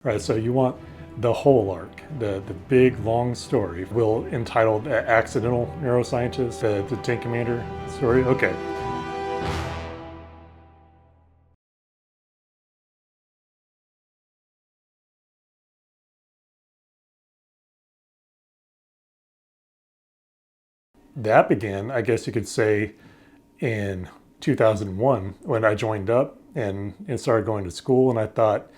Right, so you want the whole arc, the big, long story. We'll entitle Accidental Neuroscientist, the Tank Commander story. Okay. That began, I guess you could say, in 2001 when I joined up and started going to school. And I thought,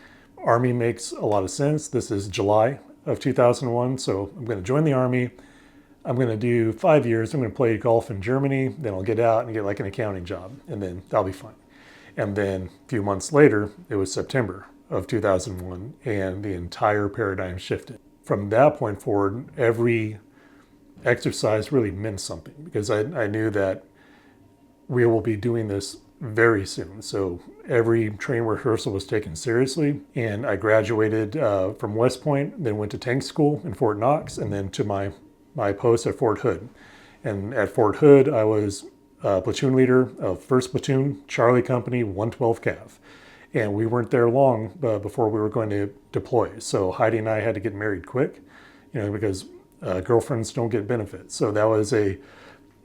Army makes a lot of sense. This is July of 2001, so I'm going to join the Army. I'm going to do 5 years. I'm going to play golf in Germany. Then I'll get out and get like an accounting job, and then that'll be fine. And then a few months later, it was September of 2001, and the entire paradigm shifted. From that point forward, every exercise really meant something because I knew that we will be doing this very soon. So every training rehearsal was taken seriously. And I graduated from West Point, then went to tank school in Fort Knox, and then to my post at Fort Hood. And at Fort Hood, I was platoon leader of 1st Platoon, Charlie Company, 112 Cav. And we weren't there long before we were going to deploy. So Heidi and I had to get married quick, because girlfriends don't get benefits. So that was a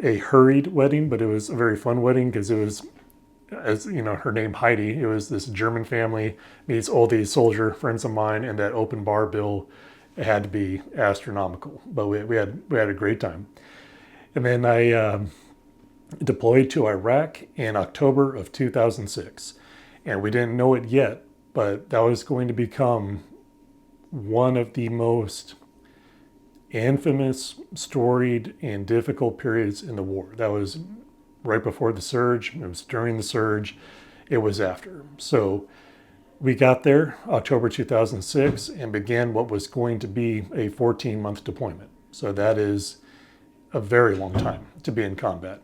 hurried wedding, but it was a very fun wedding because it was, as you know, her name Heidi. It was this German family meets all these soldier friends of mine, and that open bar bill had to be astronomical. But we had a great time. And then I deployed to Iraq in October of 2006, and we didn't know it yet, but that was going to become one of the most infamous, storied, and difficult periods in the war. That was right before the surge. It was during the surge. It was after. So we got there October 2006 and began what was going to be a 14-month deployment. So that is a very long time to be in combat.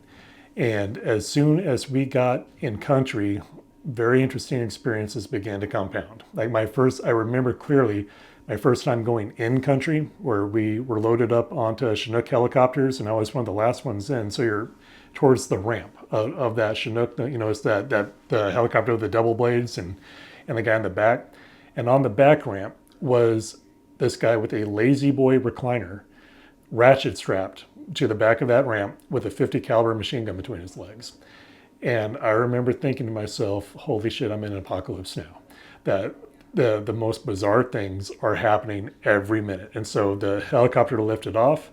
And as soon as we got in country, very interesting experiences began to compound. Like I remember clearly my first time going in country where we were loaded up onto Chinook helicopters, and I was one of the last ones in. So you're towards the ramp of that Chinook, it's the helicopter with the double blades and the guy in the back. And on the back ramp was this guy with a Lazy Boy recliner, ratchet strapped to the back of that ramp with a 50 caliber machine gun between his legs. And I remember thinking to myself, holy shit, I'm in an apocalypse now. That the most bizarre things are happening every minute. And so the helicopter lifted off,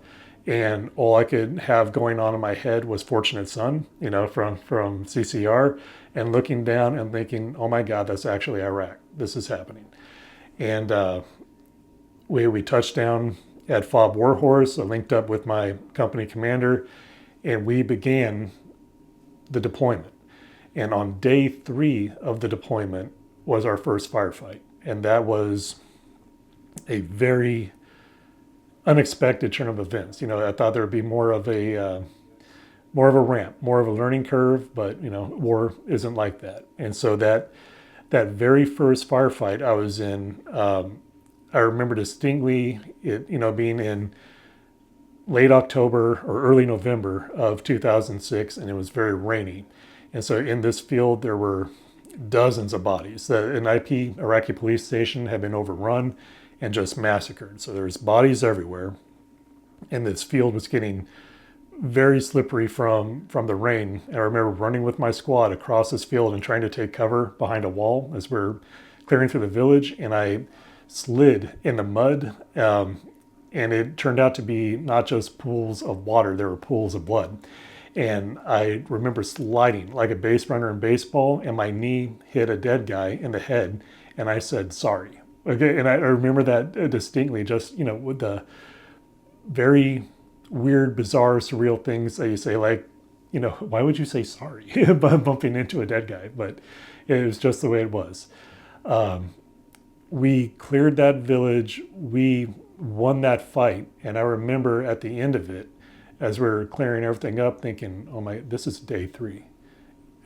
and all I could have going on in my head was Fortunate Son, from CCR, and looking down and thinking, oh my God, that's actually Iraq. This is happening. And we touched down at FOB Warhorse. I linked up with my company commander, and we began the deployment. And on day 3 of the deployment was our first firefight. And that was a very unexpected turn of events. I thought there would be more of a ramp, more of a learning curve, but war isn't like that. And so that very first firefight I was in, I remember distinctly it, being in late October or early November of 2006, and it was very rainy. And so in this field, there were dozens of bodies. An Iraqi police station had been overrun and just massacred. So there's bodies everywhere. And this field was getting very slippery from the rain. And I remember running with my squad across this field and trying to take cover behind a wall as we're clearing through the village. And I slid in the mud. And it turned out to be not just pools of water, there were pools of blood. And I remember sliding like a base runner in baseball, and my knee hit a dead guy in the head, and I said, sorry. Okay, and I remember that distinctly, just, with the very weird, bizarre, surreal things that you say, like, why would you say sorry by bumping into a dead guy? But it was just the way it was. We cleared that village. We won that fight. And I remember at the end of it, as we were clearing everything up, thinking, this is day 3.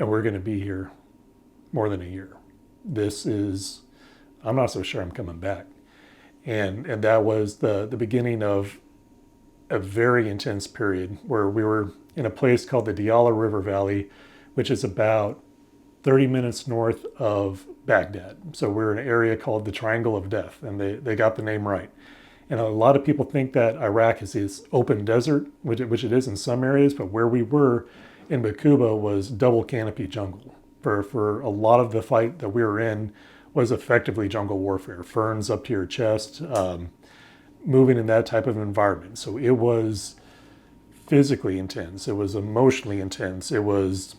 And we're going to be here more than a year. I'm not so sure I'm coming back. And that was the beginning of a very intense period where we were in a place called the Diyala River Valley, which is about 30 minutes north of Baghdad. So we're in an area called the Triangle of Death, and they got the name right. And a lot of people think that Iraq is this open desert, which it is in some areas, but where we were in Bakuba was double canopy jungle. For a lot of the fight that we were in was effectively jungle warfare, ferns up to your chest, moving in that type of environment. So it was physically intense. It was emotionally intense. It was,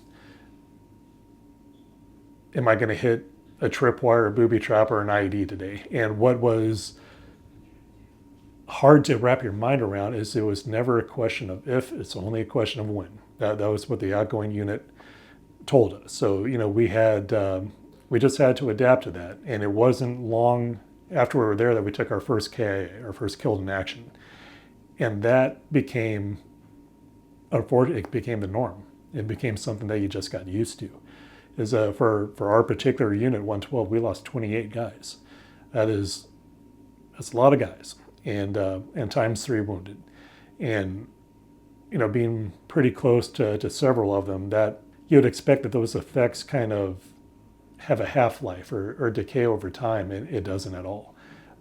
am I going to hit a tripwire, a booby trap, or an IED today? And what was hard to wrap your mind around is it was never a question of if, it's only a question of when. That was what the outgoing unit told us. So, we just had to adapt to that. And it wasn't long after we were there that we took our first KIA, our first killed in action. And that became, unfortunately, it became the norm. It became something that you just got used to. For our particular unit, 112, we lost 28 guys. That's a lot of guys, and times 3 wounded. And, being pretty close to several of them, that you would expect that those effects kind of have a half-life or decay over time, and it doesn't at all.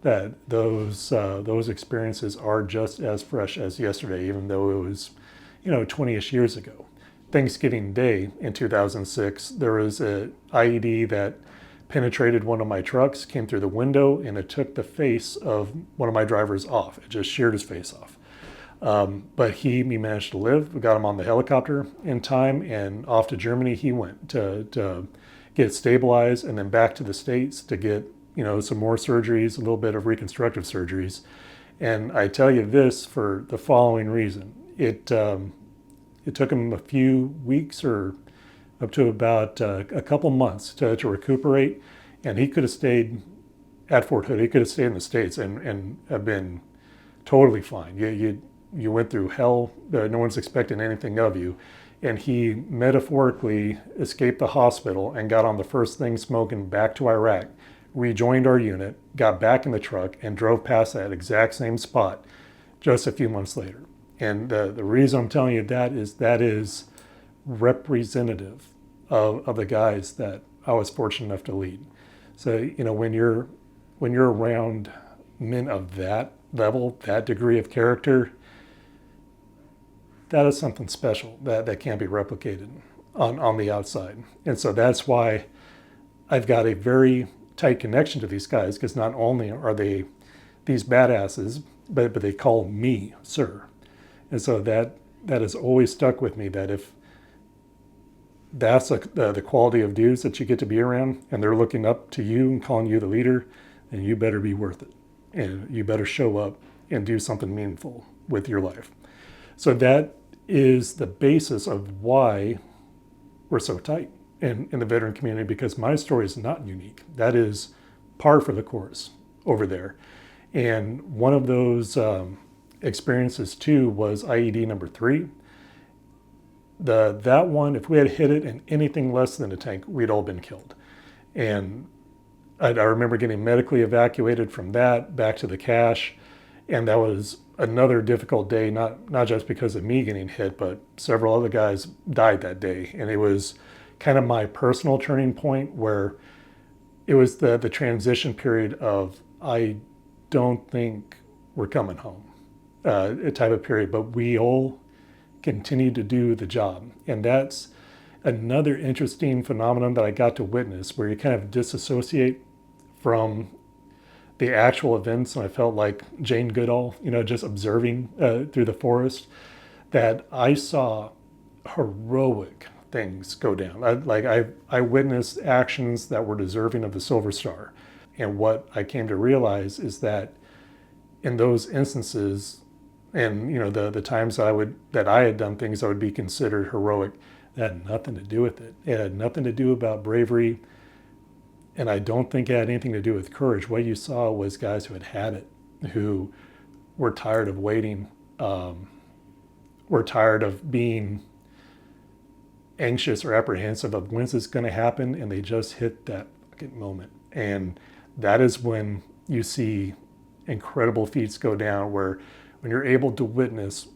That those experiences are just as fresh as yesterday, even though it was, 20-ish years ago. Thanksgiving Day in 2006, there was a IED that penetrated one of my trucks, came through the window, and it took the face of one of my drivers off. It just sheared his face off. But he managed to live. We got him on the helicopter in time, and off to Germany he went to get stabilized, and then back to the States to get, some more surgeries, a little bit of reconstructive surgeries. And I tell you this for the following reason. It took him a few weeks or up to about a couple months to recuperate, and he could have stayed at Fort Hood. He could have stayed in the States and have been totally fine. You went through hell. No one's expecting anything of you. And he metaphorically escaped the hospital and got on the first thing smoking back to Iraq, rejoined our unit, got back in the truck, and drove past that exact same spot just a few months later. And the reason I'm telling you that is representative of the guys that I was fortunate enough to lead. So, when you're around men of that level, that degree of character, that is something special that can't be replicated on the outside. And so that's why I've got a very tight connection to these guys, because not only are they these badasses, but they call me sir. And so that has always stuck with me, that if that's the quality of dudes that you get to be around, and they're looking up to you and calling you the leader, then you better be worth it. And you better show up and do something meaningful with your life. So that is the basis of why we're so tight in the veteran community, because my story is not unique. That is par for the course over there. And one of those experiences too was IED number 3. That one, if we had hit it in anything less than a tank, we'd all been killed. And I remember getting medically evacuated from that back to the cache, and that was another difficult day, not just because of me getting hit, but several other guys died that day. And it was kind of my personal turning point, where it was the transition period of, I don't think we're coming home, type of period, but we all continue to do the job. And that's another interesting phenomenon that I got to witness, where you kind of disassociate from the actual events. And I felt like Jane Goodall, just observing through the forest, that I saw heroic things go down. I witnessed actions that were deserving of the Silver Star. And what I came to realize is that in those instances, and the times that I had done things that would be considered heroic, that had nothing to do with it. It had nothing to do about bravery. And I don't think it had anything to do with courage. What you saw was guys who had it, who were tired of waiting, were tired of being anxious or apprehensive of when's this going to happen, and they just hit that fucking moment. And that is when you see incredible feats go down, where when you're able to witness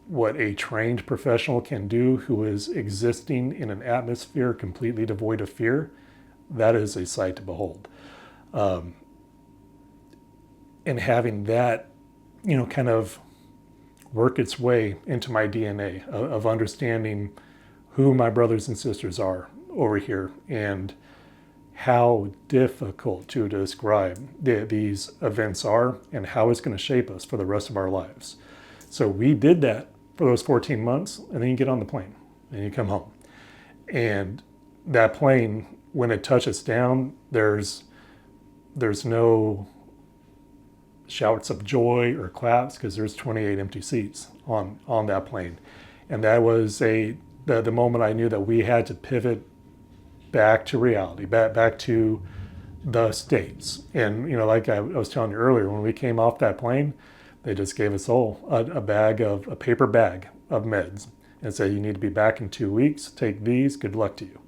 what a trained professional can do who is existing in an atmosphere completely devoid of fear, that is a sight to behold. And having that, kind of work its way into my DNA of understanding who my brothers and sisters are over here and how difficult to describe these events are and how it's going to shape us for the rest of our lives. So we did that for those 14 months, and then you get on the plane and you come home. And that plane, when it touches down, there's no shouts of joy or claps because there's 28 empty seats on that plane. And that was the moment I knew that we had to pivot back to reality, back to the States. And, like I was telling you earlier, when we came off that plane, they just gave us all a paper bag of meds and said, you need to be back in 2 weeks, take these, good luck to you.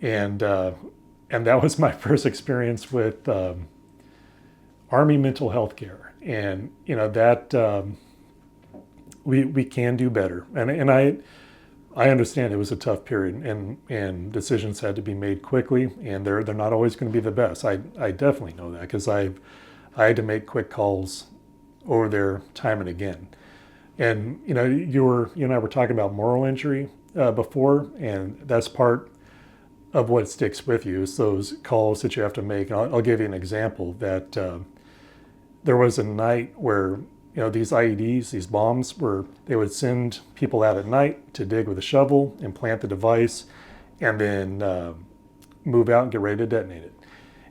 And that was my first experience with Army mental health care. And, that we can do better. And I understand it was a tough period and decisions had to be made quickly, and they're not always going to be the best. I definitely know that because I had to make quick calls over there time and again. And, you and I were talking about moral injury before, and that's part of what sticks with you is those calls that you have to make. And I'll give you an example that there was a night where, these IEDs, these bombs, they would send people out at night to dig with a shovel and plant the device and then move out and get ready to detonate it.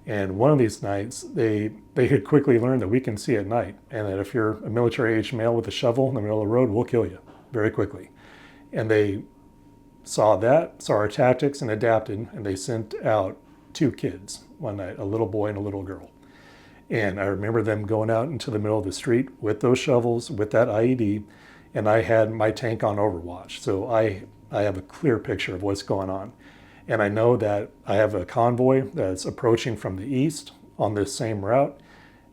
And one of these nights, they had quickly learned that we can see at night, and that if you're a military-aged male with a shovel in the middle of the road, we'll kill you very quickly. And they saw our tactics and adapted, and they sent out 2 kids one night, a little boy and a little girl. And I remember them going out into the middle of the street with those shovels, with that IED, and I had my tank on overwatch. So I have a clear picture of what's going on. And I know that I have a convoy that's approaching from the east on this same route,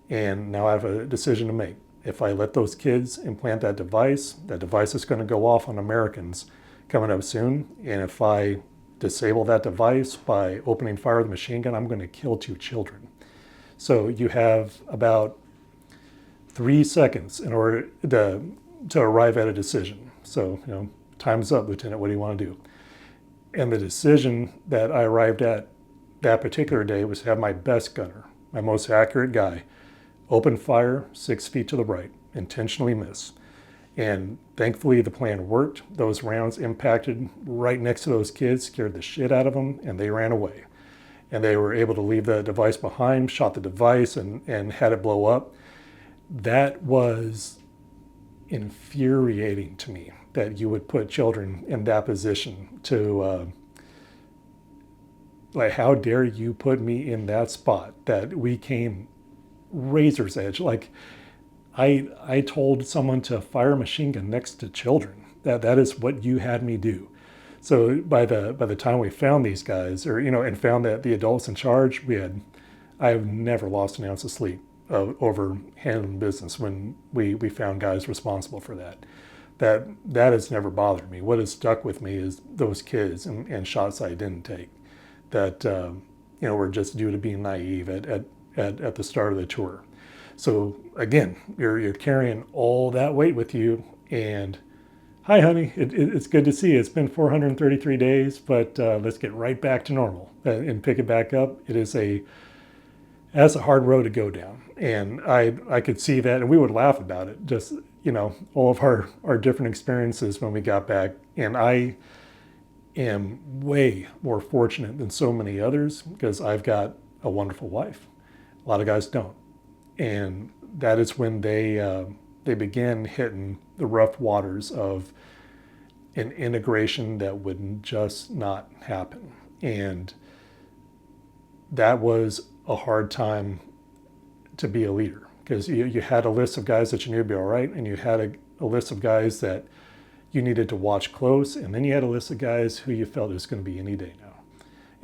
and now I have a decision to make. If I let those kids implant that device is going to go off on Americans coming up soon. And if I disable that device by opening fire with a machine gun, I'm going to kill 2 children. So you have about 3 seconds in order to arrive at a decision. So, time's up, Lieutenant, what do you want to do? And the decision that I arrived at that particular day was to have my best gunner, my most accurate guy, open fire 6 feet to the right, intentionally miss. And thankfully the plan worked. Those rounds impacted right next to those kids, scared the shit out of them, and they ran away. And they were able to leave the device behind, shot the device, and had it blow up. That was infuriating to me, that you would put children in that position to, how dare you put me in that spot, that we came razor's edge. Like, I told someone to fire a machine gun next to children. That is what you had me do. So by the time we found these guys, and found that the adults in charge, I have never lost an ounce of sleep over handling business when we found guys responsible for that. That has never bothered me. What has stuck with me is those kids and shots I didn't take that were just due to being naive at the start of the tour. So again, you're carrying all that weight with you, and hi, honey, it's good to see you. It's been 433 days, but let's get right back to normal and pick it back up. That's a hard road to go down. And I could see that, and we would laugh about it, just, all of our different experiences when we got back. And I am way more fortunate than so many others because I've got a wonderful wife. A lot of guys don't. And that is when they begin hitting the rough waters of an integration that would just not happen. And that was a hard time to be a leader because you had a list of guys that you knew would be all right, and you had a list of guys that you needed to watch close, and then you had a list of guys who you felt it was going to be any day now.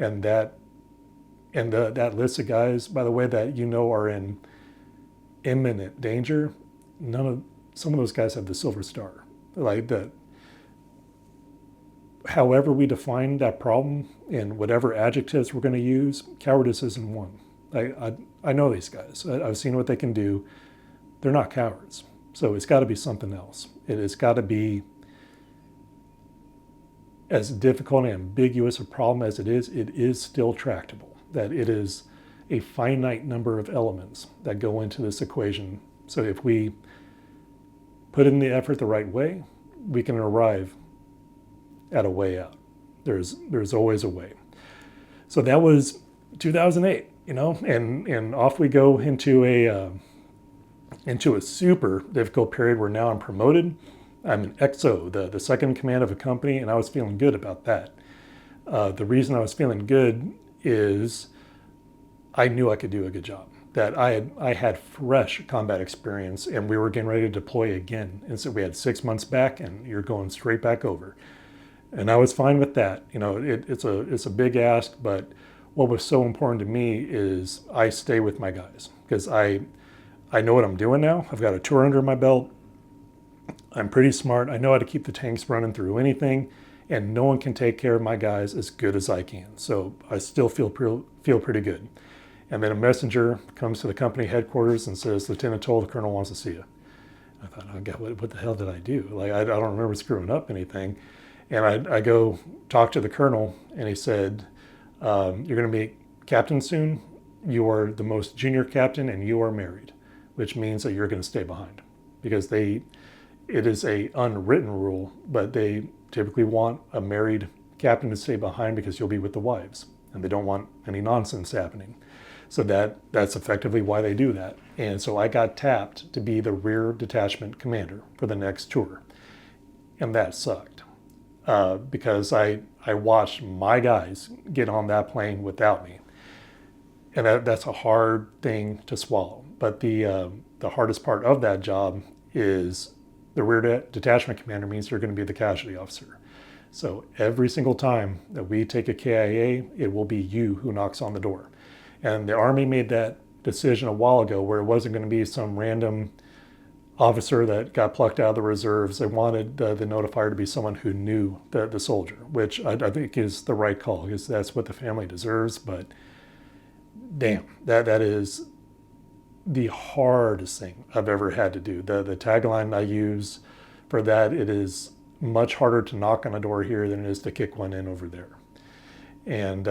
And that list of guys, by the way, that are in imminent danger, some of those guys have the Silver Star. Like the, however we define that problem and whatever adjectives we're going to use, cowardice isn't one. I know these guys. I've seen what they can do. They're not cowards. So it's got to be something else. It's got to be, as difficult and ambiguous a problem as it is still tractable. That it is a finite number of elements that go into this equation. So if we put in the effort the right way, we can arrive at a way out. There's always a way. So that was 2008, and off we go into a super difficult period where now I'm promoted. I'm an XO, the second in command of a company, and I was feeling good about that. The reason I was feeling good is I knew I could do a good job. That I had fresh combat experience, and we were getting ready to deploy again. And so we had 6 months back, and you're going straight back over. And I was fine with that. It's a big ask, but what was so important to me is I stay with my guys because I know what I'm doing now. I've got a tour under my belt. I'm pretty smart. I know how to keep the tanks running through anything, and no one can take care of my guys as good as I can. So I still feel pretty good. And then a messenger comes to the company headquarters and says, "Lieutenant Toll, the colonel wants to see you." I thought, oh God, what the hell did I do? Like, I don't remember screwing up anything. And I go talk to the colonel, and he said, "You're going to be captain soon. You are the most junior captain, and you are married, which means that you're going to stay behind." Because it is a unwritten rule, but they typically want a married captain to stay behind because you'll be with the wives, and they don't want any nonsense happening. So that's effectively why they do that. And so I got tapped to be the rear detachment commander for the next tour. And that sucked because I watched my guys get on that plane without me. And that's a hard thing to swallow. But the hardest part of that job is the rear detachment commander means you're going to be the casualty officer. So every single time that we take a KIA, it will be you who knocks on the door. And the Army made that decision a while ago where it wasn't going to be some random officer that got plucked out of the reserves. They wanted the notifier to be someone who knew the soldier, which I think is the right call because that's what the family deserves. But damn, that is the hardest thing I've ever had to do. The tagline I use for that, it is much harder to knock on a door here than it is to kick one in over there. And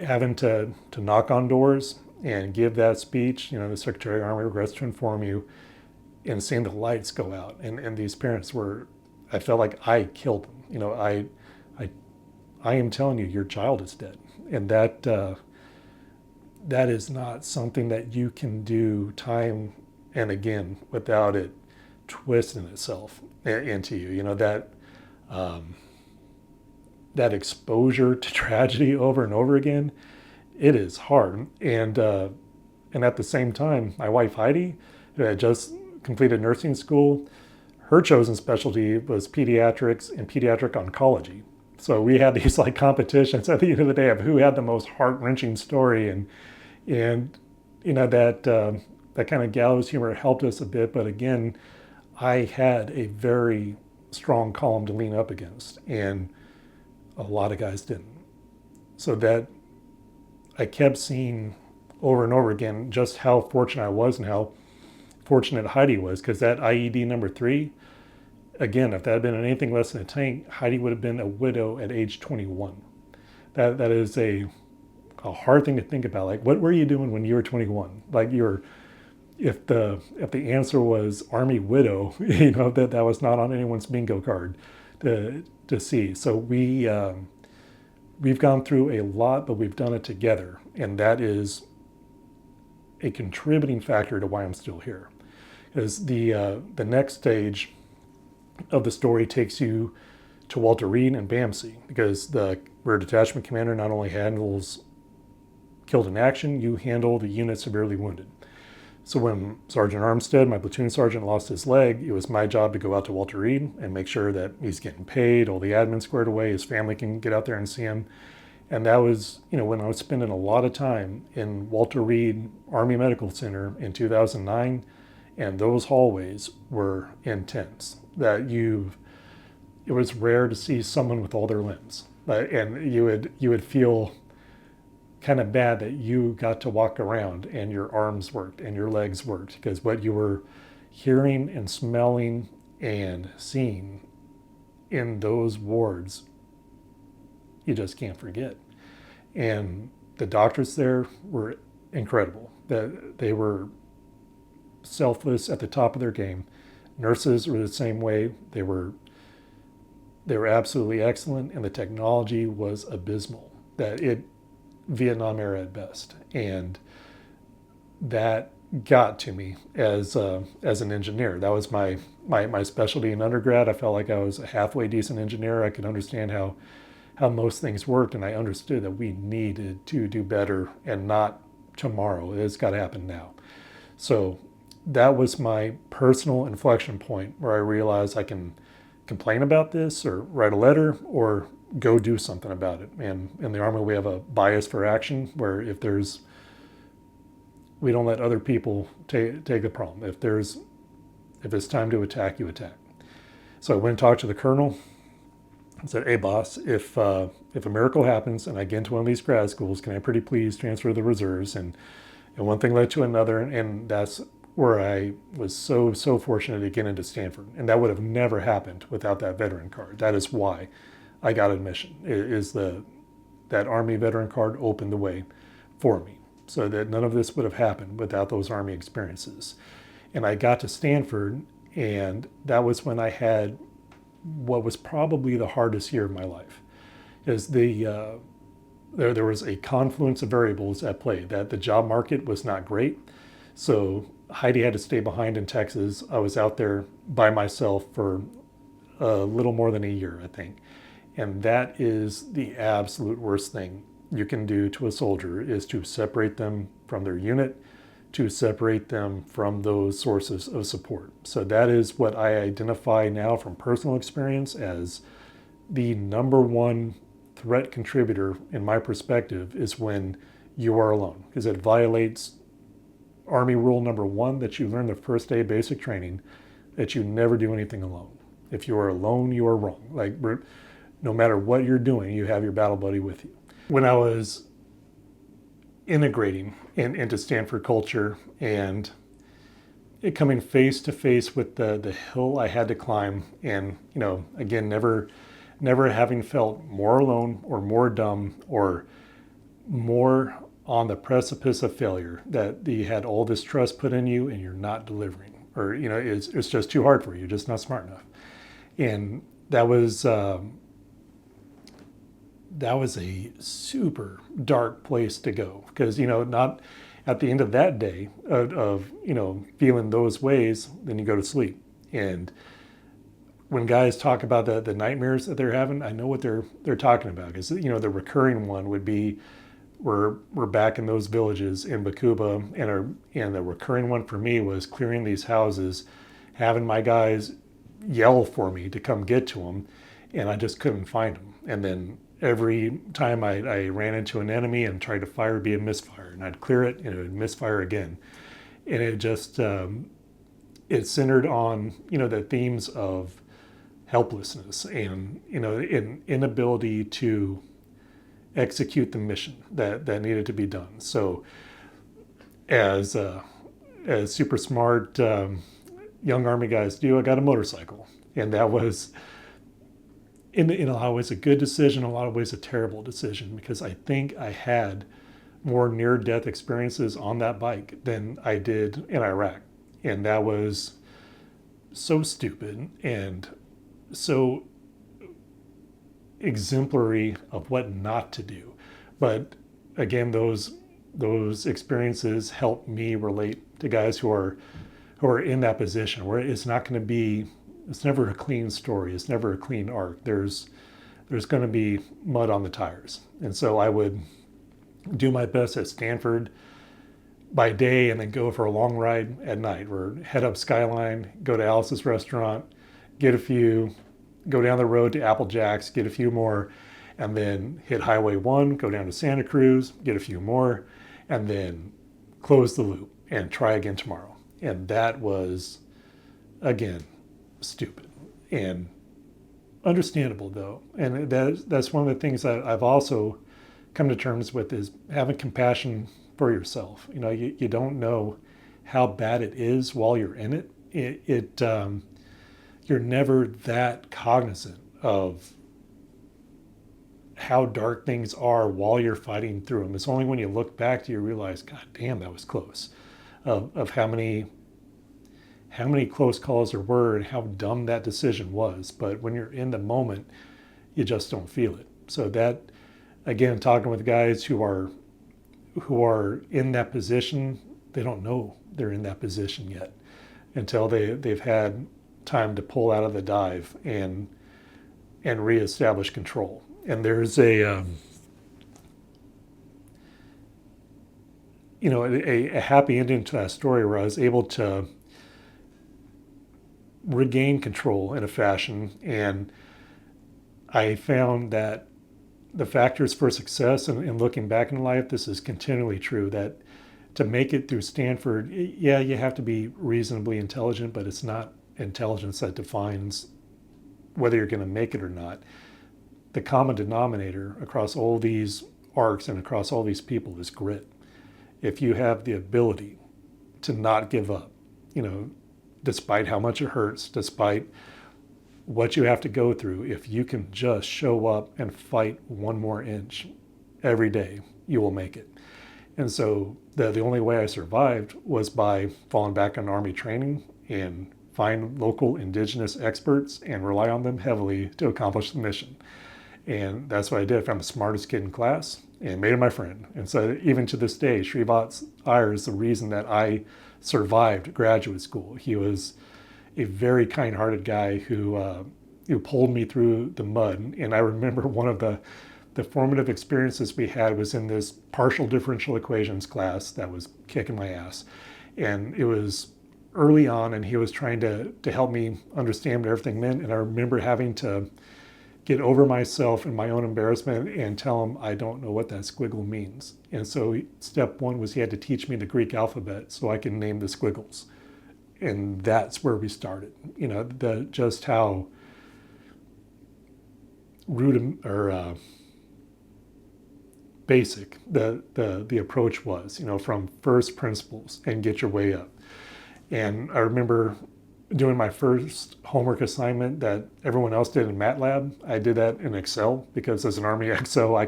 having to knock on doors and give that speech, the Secretary of the Army regrets to inform you, and seeing the lights go out. And these parents I felt like I killed them. I am telling you, your child is dead. And that is not something that you can do time and again without it twisting itself into you. That exposure to tragedy over and over again, it is hard. And at the same time, my wife Heidi, who had just completed nursing school, her chosen specialty was pediatrics and pediatric oncology. So we had these competitions at the end of the day of who had the most heart-wrenching story, and that kind of gallows humor helped us a bit. But again, I had a very strong column to lean up against, and a lot of guys didn't. So that I kept seeing over and over again just how fortunate I was and how fortunate Heidi was, because that IED number 3, again, if that had been anything less than a tank, Heidi would have been a widow at age 21. That is a hard thing to think about. Like, what were you doing when you were 21? Like, if the answer was Army widow, that was not on anyone's bingo card to see. So we've gone through a lot, but we've done it together, and that is a contributing factor to why I'm still here. Because the next stage of the story takes you to Walter Reed and BAMC, because the rear detachment commander not only handles killed in action, you handle the unit severely wounded. So when Sergeant Armstead, my platoon sergeant, lost his leg, it was my job to go out to Walter Reed and make sure that he's getting paid, all the admin squared away, his family can get out there and see him. And that was, when I was spending a lot of time in Walter Reed Army Medical Center in 2009, And those hallways were intense. It was rare to see someone with all their limbs. And you would feel kind of bad that you got to walk around and your arms worked and your legs worked, because what you were hearing and smelling and seeing in those wards, you just can't forget. And the doctors there were incredible. They were selfless, at the top of their game. Nurses were the same way. They were absolutely excellent, and the technology was abysmal. Vietnam era at best, and that got to me as an engineer. That was my specialty in undergrad. I felt like I was a halfway decent engineer. I could understand how most things worked, and I understood that we needed to do better, and not tomorrow. It's got to happen now. So that was my personal inflection point, where I realized I can complain about this or write a letter or go do something about it. And in the Army, we have a bias for action, where we don't let other people take the problem. If it's time to attack, you attack. So I went and talked to the colonel and said, "Hey boss, if a miracle happens and I get into one of these grad schools, can I pretty please transfer to the reserves?" And one thing led to another, and that's where I was so fortunate to get into Stanford. And that would have never happened without that veteran card. That is why I got admission. That Army veteran card opened the way for me, so that none of this would have happened without those Army experiences. And I got to Stanford, and that was when I had what was probably the hardest year of my life. Is there was a confluence of variables at play. That the job market was not great. So Heidi had to stay behind in Texas. I was out there by myself for a little more than a year, I think. And that is the absolute worst thing you can do to a soldier, is to separate them from their unit, to separate them from those sources of support. So that is what I identify now from personal experience as the number one threat contributor, in my perspective, is when you are alone, because it violates Army rule number 1 that you learn the first day of basic training, that you never do anything alone. If you are alone, you are wrong. Like, no matter what you're doing, you have your battle buddy with you. When I was integrating into Stanford culture and coming face to face with the hill I had to climb, and again, never having felt more alone or more dumb or more on the precipice of failure, that you had all this trust put in you and you're not delivering, or it's just too hard for you, you're just not smart enough. And that was a super dark place to go, because not at the end of that day of feeling those ways, then you go to sleep. And when guys talk about the nightmares that they're having, I know what they're talking about, because the recurring one would be, we're back in those villages in Bakuba, and the recurring one for me was clearing these houses, having my guys yell for me to come get to them, and I just couldn't find them. And then every time I ran into an enemy and tried to fire, it'd be a misfire, and I'd clear it and it would misfire again. And it just it centered on the themes of helplessness and an inability to execute the mission that needed to be done. So as super smart young Army guys do, I got a motorcycle, and that was in a lot of ways a good decision, a lot of ways a terrible decision, because I think I had more near-death experiences on that bike than I did in Iraq. And that was so stupid and so exemplary of what not to do. But again, those experiences help me relate to guys who are in that position, where it's never a clean story. It's never a clean arc. There's going to be mud on the tires. And so I would do my best at Stanford by day, and then go for a long ride at night, or head up Skyline, go to Alice's restaurant, get a few, go down the road to Apple Jacks, get a few more, and then hit Highway 1, go down to Santa Cruz, get a few more, and then close the loop and try again tomorrow. And that was, again, stupid and understandable though. And that's one of the things that I've also come to terms with is having compassion for yourself. You don't know how bad it is while you're in it. You're never that cognizant of how dark things are while you're fighting through them. It's only when you look back do you realize, God damn, that was close. Of how many close calls there were and how dumb that decision was. But when you're in the moment, you just don't feel it. So that, again, talking with guys who are in that position, they don't know they're in that position yet until they've had time to pull out of the dive and reestablish control. And there's a happy ending to that story where I was able to regain control in a fashion, and I found that the factors for success, and looking back in life, this is continually true, that to make it through Stanford, yeah, you have to be reasonably intelligent, but it's not intelligence that defines whether you're going to make it or not. The common denominator across all these arcs and across all these people is grit. If you have the ability to not give up, despite how much it hurts, despite what you have to go through, if you can just show up and fight one more inch every day, you will make it. And so the only way I survived was by falling back on Army training and find local indigenous experts and rely on them heavily to accomplish the mission. And that's what I did. I found the smartest kid in class and made him my friend. And so even to this day, Srivat's Iyer is the reason that I survived graduate school. He was a very kind-hearted guy who pulled me through the mud. And I remember one of the formative experiences we had was in this partial differential equations class that was kicking my ass. And it was early on, and he was trying to help me understand what everything meant. And I remember having to get over myself and my own embarrassment and tell him I don't know what that squiggle means. And so step one was he had to teach me the Greek alphabet so I can name the squiggles. And that's where we started. Just how basic the approach was, from first principles and get your way up. And I remember doing my first homework assignment that everyone else did in MATLAB. I did that in Excel because as an Army XO,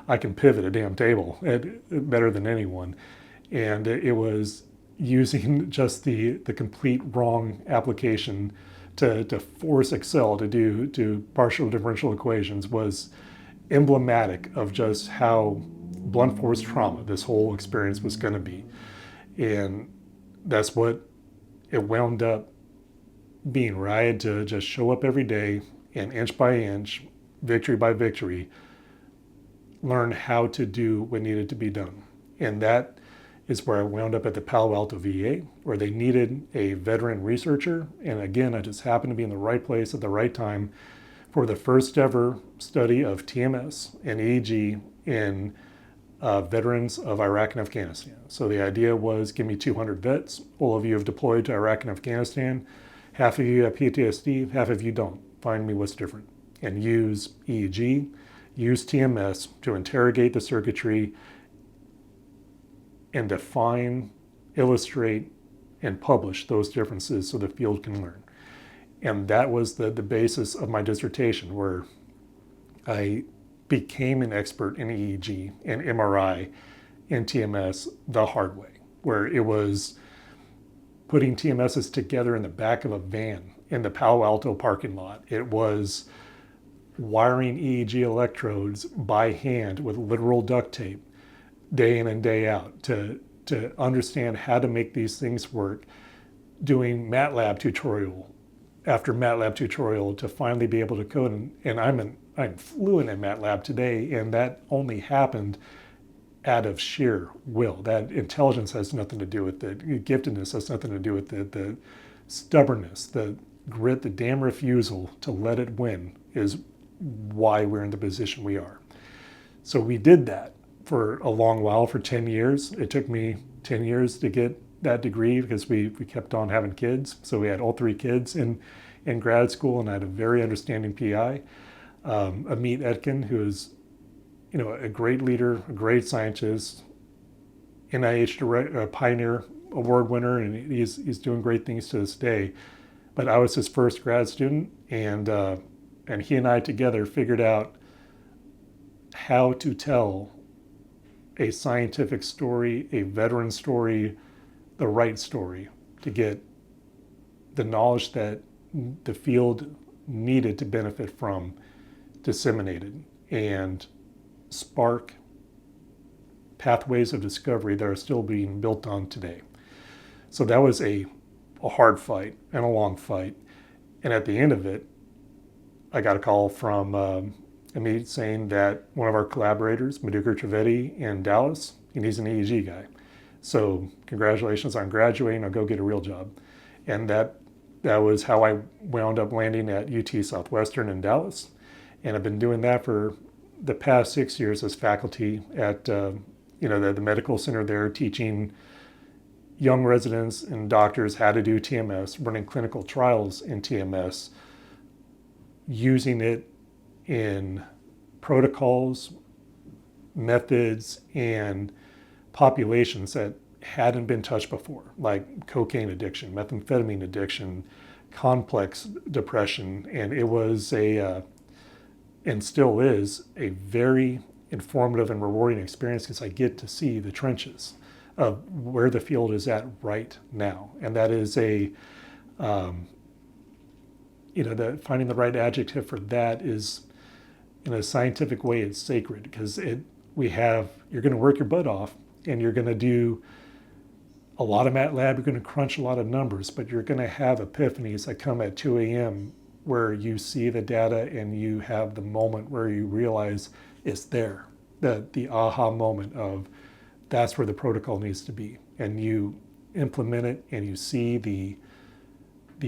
I can pivot a damn table better than anyone. And it was using just the complete wrong application to force Excel to do partial differential equations was emblematic of just how blunt force trauma this whole experience was going to be. And that's what it wound up being, where I had to just show up every day and inch by inch, victory by victory, learn how to do what needed to be done. And that is where I wound up at the Palo Alto VA, where they needed a veteran researcher. And again, I just happened to be in the right place at the right time for the first ever study of TMS and EEG in veterans of Iraq and Afghanistan. So the idea was, give me 200 vets. All of you have deployed to Iraq and Afghanistan. Half of you have PTSD, half of you don't. Find me what's different. And use EEG, use TMS to interrogate the circuitry and define, illustrate, and publish those differences so the field can learn. And that was the basis of my dissertation, where I became an expert in EEG and MRI and TMS the hard way, where it was putting TMSs together in the back of a van in the Palo Alto parking lot. It was wiring EEG electrodes by hand with literal duct tape day in and day out to understand how to make these things work, doing MATLAB tutorial after MATLAB tutorial to finally be able to code. And I'm fluent in MATLAB today, and that only happened out of sheer will. That intelligence has nothing to do with it. Giftedness has nothing to do with it. The stubbornness, the grit, the damn refusal to let it win is why we're in the position we are. So we did that for a long while, for 10 years. It took me 10 years to get that degree because we kept on having kids. So we had all 3 kids in grad school, and I had a very understanding PI, Amit Etkin, who is, a great leader, a great scientist, NIH Pioneer Award winner, and he's doing great things to this day. But I was his first grad student, and he and I together figured out how to tell a scientific story, a veteran story, the right story, to get the knowledge that the field needed to benefit from disseminated and spark pathways of discovery that are still being built on today. So that was a hard fight and a long fight. And at the end of it, I got a call from Amit saying that one of our collaborators, Madhukar Trivedi in Dallas, and he's an EEG guy. So congratulations on graduating, I'll go get a real job. And that was how I wound up landing at UT Southwestern in Dallas. And I've been doing that for the past 6 years as faculty at the medical center there, teaching young residents and doctors how to do TMS, running clinical trials in TMS, using it in protocols, methods, and populations that hadn't been touched before, like cocaine addiction, methamphetamine addiction, complex depression. And it was and still is, a very informative and rewarding experience because I get to see the trenches of where the field is at right now. And that is finding the right adjective for that is, in a scientific way, it's sacred because you're going to work your butt off and you're going to do a lot of MATLAB, you're going to crunch a lot of numbers, but you're going to have epiphanies that come at 2 a.m. where you see the data and you have the moment where you realize it's there, the aha moment of that's where the protocol needs to be. And you implement it and you see the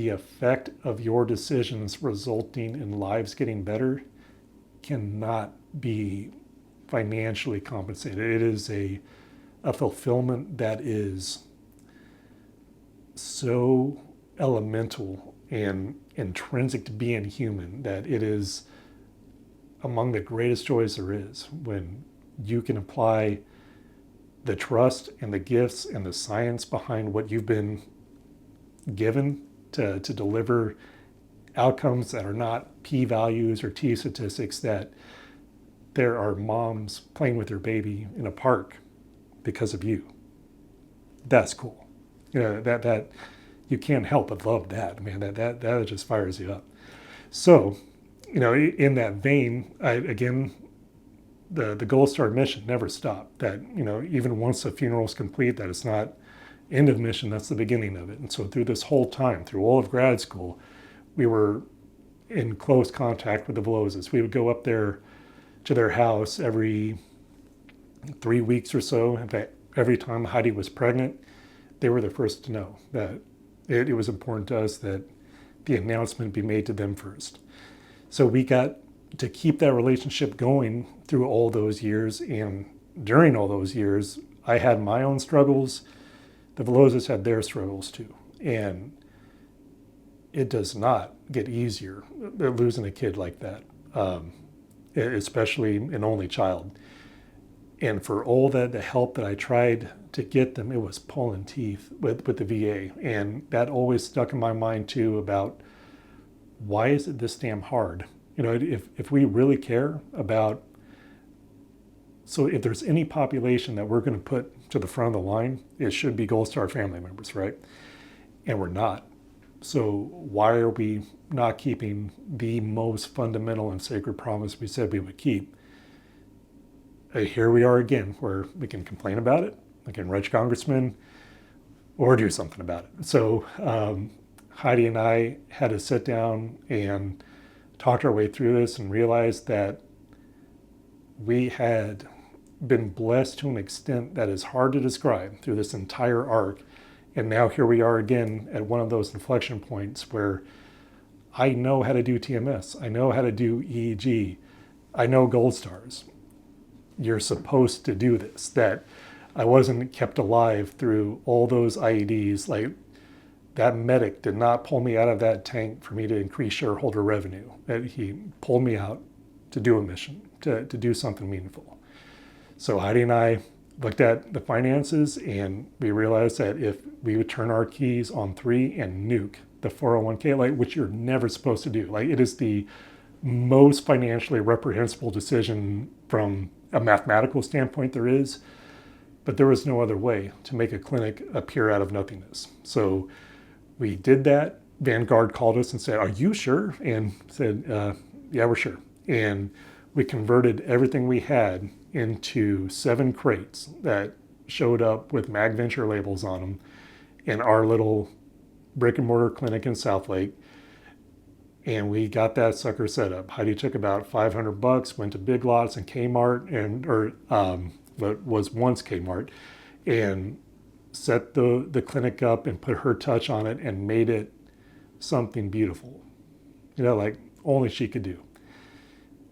effect of your decisions resulting in lives getting better cannot be financially compensated. It is a fulfillment that is so elemental and intrinsic to being human that it is among the greatest joys there is when you can apply the trust and the gifts and the science behind what you've been given to deliver outcomes that are not p-values or t-statistics, that there are moms playing with their baby in a park because of you. That's cool. That you can't help but love that. I mean, that just fires you up. So, in that vein, the Gold Star mission never stopped. That, even once the funeral is complete, that it's not end of mission, that's the beginning of it. And so through this whole time, through all of grad school, we were in close contact with the Velozes. We would go up there to their house every 3 weeks or so. In fact, every time Heidi was pregnant, they were the first to know that it was important to us that the announcement be made to them first. So we got to keep that relationship going through all those years. And during all those years, I had my own struggles. The Velozes had their struggles too. And it does not get easier losing a kid like that, especially an only child. And for all the help that I tried to get them, it was pulling teeth with the VA. And that always stuck in my mind too about, why is it this damn hard? If we really care about, so if there's any population that we're going to put to the front of the line, it should be Gold Star family members, right? And we're not. So why are we not keeping the most fundamental and sacred promise we said we would keep? Here we are again, where we can complain about it, like a rich congressman, or do something about it. So Heidi and I had to sit down and talk our way through this and realize that we had been blessed to an extent that is hard to describe through this entire arc. And now here we are again at one of those inflection points where I know how to do TMS. I know how to do EEG. I know Gold Stars. You're supposed to do this. That I wasn't kept alive through all those IEDs. Like, that medic did not pull me out of that tank for me to increase shareholder revenue. He pulled me out to do a mission, to do something meaningful. So Heidi and I looked at the finances, and we realized that if we would turn our keys on 3 and nuke the 401k, like, which you're never supposed to do, like, it is the most financially reprehensible decision from a mathematical standpoint there is, but there was no other way to make a clinic appear out of nothingness. So we did that. Vanguard called us and said, "Are you sure?" And said, "Yeah, we're sure." And we converted everything we had into 7 crates that showed up with MagVenture labels on them in our little brick and mortar clinic in Southlake. And we got that sucker set up. Heidi took about $500, went to Big Lots and Kmart, or what was once Kmart, and set the clinic up and put her touch on it and made it something beautiful. Like only she could do.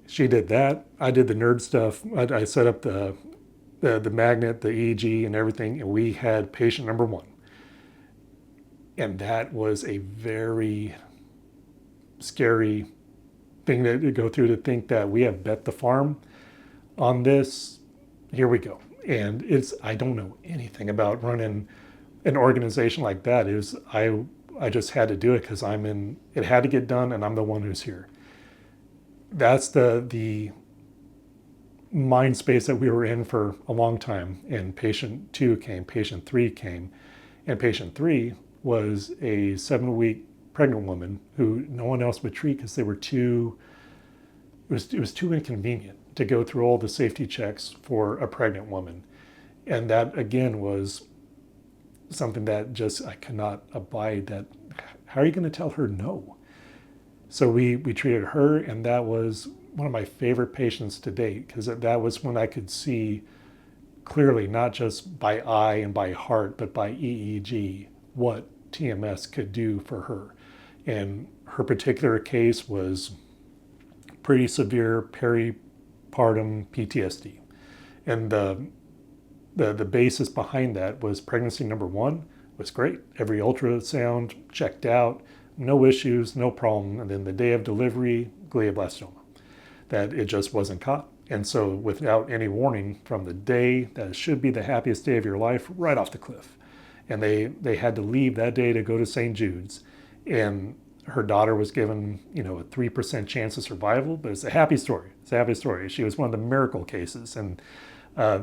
She did that. I did the nerd stuff. I set up the magnet, the EEG and everything, and we had patient number 1. And that was a very scary thing to go through, to think that we have bet the farm on this. Here we go. And I don't know anything about running an organization like that. I just had to do it because it had to get done, and I'm the one who's here. That's the mind space that we were in for a long time. And patient 2 came, patient 3 came, and patient 3 was a 7-week pregnant woman who no one else would treat because it was too inconvenient to go through all the safety checks for a pregnant woman. And that, again, was something that just I could not abide. That, how are you going to tell her no? So we treated her, and that was one of my favorite patients to date, because that was when I could see clearly, not just by eye and by heart, but by EEG, what TMS could do for her. And her particular case was pretty severe peripartum PTSD. And the basis behind that was pregnancy number 1 was great. Every ultrasound checked out, no issues, no problem. And then the day of delivery, glioblastoma, that it just wasn't caught. And so without any warning, from the day that should be the happiest day of your life, right off the cliff. And they had to leave that day to go to St. Jude's. And her daughter was given, a 3% chance of survival, but it's a happy story. It's a happy story. She was one of the miracle cases. And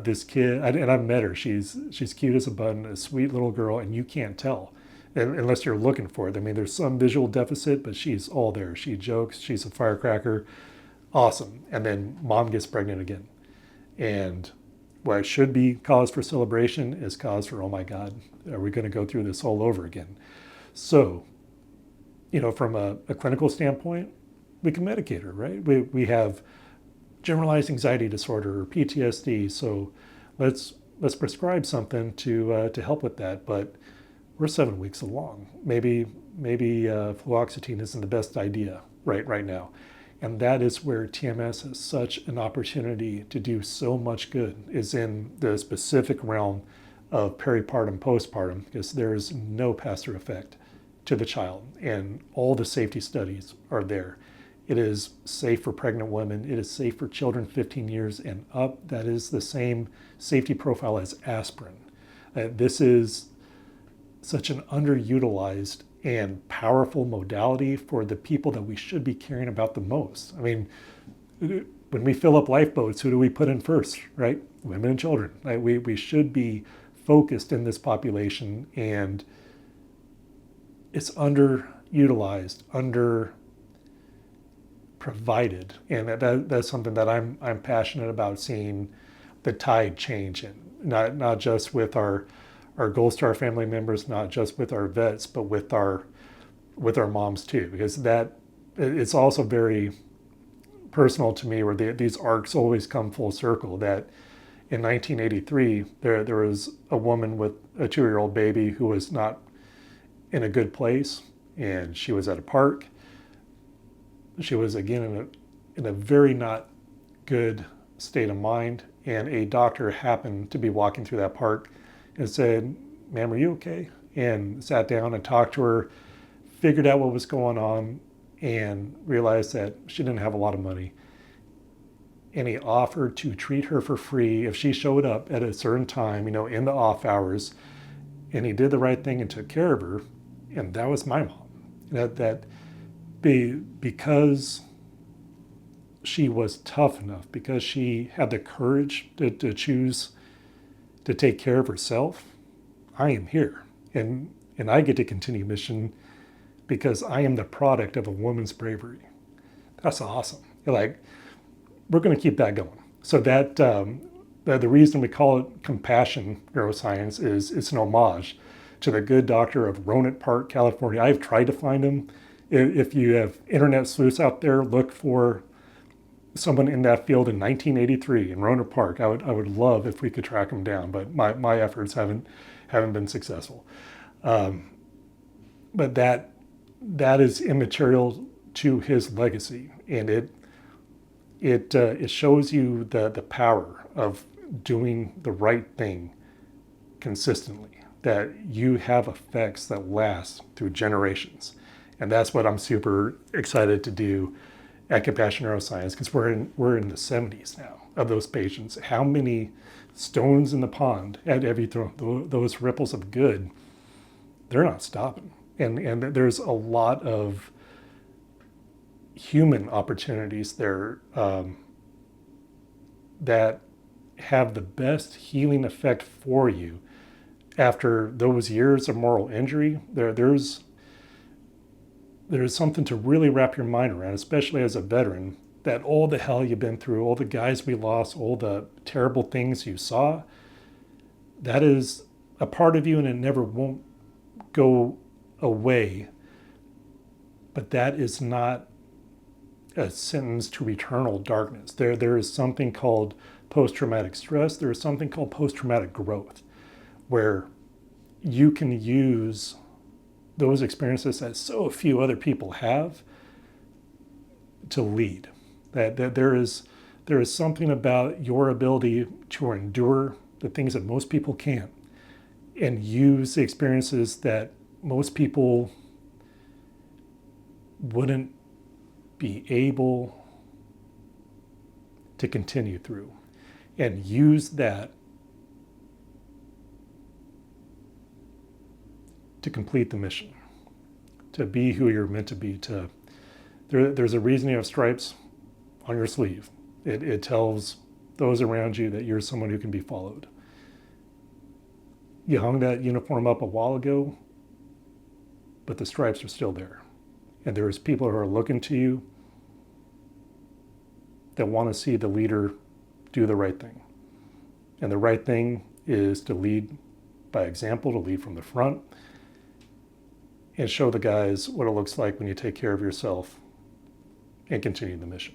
this kid, and I've met her, she's cute as a button, a sweet little girl, and you can't tell unless you're looking for it. I mean, there's some visual deficit, but she's all there. She jokes, she's a firecracker, awesome. And then mom gets pregnant again. And what should be cause for celebration is cause for, oh my God, are we going to go through this all over again? So, from a clinical standpoint, we can medicate her, right? We have generalized anxiety disorder or PTSD, so let's prescribe something to help with that. But we're 7 weeks along. Maybe fluoxetine isn't the best idea right now. And that is where TMS has such an opportunity to do so much good, is in the specific realm of peripartum, postpartum, because there is no pass-through effect to the child, and all the safety studies are there. It is safe for pregnant women. It is safe for children 15 years and up. That is the same safety profile as aspirin. This is such an underutilized and powerful modality for the people that we should be caring about the most. I mean, when we fill up lifeboats, who do we put in first, right? Women and children. We should be focused in this population, and it's underutilized, under-provided. And that's something that I'm passionate about, seeing the tide change in, not just with our Gold Star family members, not just with our vets, but with our moms too, because that it's also very personal to me, where these arcs always come full circle. That in 1983, there was a woman with a 2-year-old baby who was not in a good place, and she was at a park. She was again in a very not good state of mind, and a doctor happened to be walking through that park and said, "Ma'am, are you okay?" And sat down and talked to her, figured out what was going on, and realized that she didn't have a lot of money. And he offered to treat her for free if she showed up at a certain time, in the off hours. And he did the right thing and took care of her. And that was my mom. Because she was tough enough, because she had the courage to choose to take care of herself, I am here. And I get to continue mission because I am the product of a woman's bravery. That's awesome. We're going to keep that going. So that the reason we call it compassion neuroscience is it's an homage to the good doctor of Rohnert Park, California. I've tried to find him. If you have internet sleuths out there, look for someone in that field in 1983 in Rohnert Park. I would love if we could track him down, but my efforts haven't been successful. But that is immaterial to his legacy, and it shows you the power of doing the right thing consistently, that you have effects that last through generations. And that's what I'm super excited to do at Compassion Neuroscience, because we're in the 70s now of those patients. How many stones in the pond have you thrown? Those ripples of good, they're not stopping. And there's a lot of human opportunities there that have the best healing effect for you after those years of moral injury. There's something to really wrap your mind around, especially as a veteran, that all the hell you've been through, all the guys we lost, all the terrible things you saw, that is a part of you and it never won't go away. But that is not a sentence to eternal darkness. There is something called post-traumatic stress. There is something called post-traumatic growth, where you can use those experiences that so few other people have to lead. That there is something about your ability to endure the things that most people can't, and use the experiences that most people wouldn't be able to continue through, and use that to complete the mission, to be who you're meant to be. There's a reason you have stripes on your sleeve. It tells those around you that you're someone who can be followed. You hung that uniform up a while ago, but the stripes are still there. And there's people who are looking to you that want to see the leader do the right thing. And the right thing is to lead by example, to lead from the front, and show the guys what it looks like when you take care of yourself and continue the mission.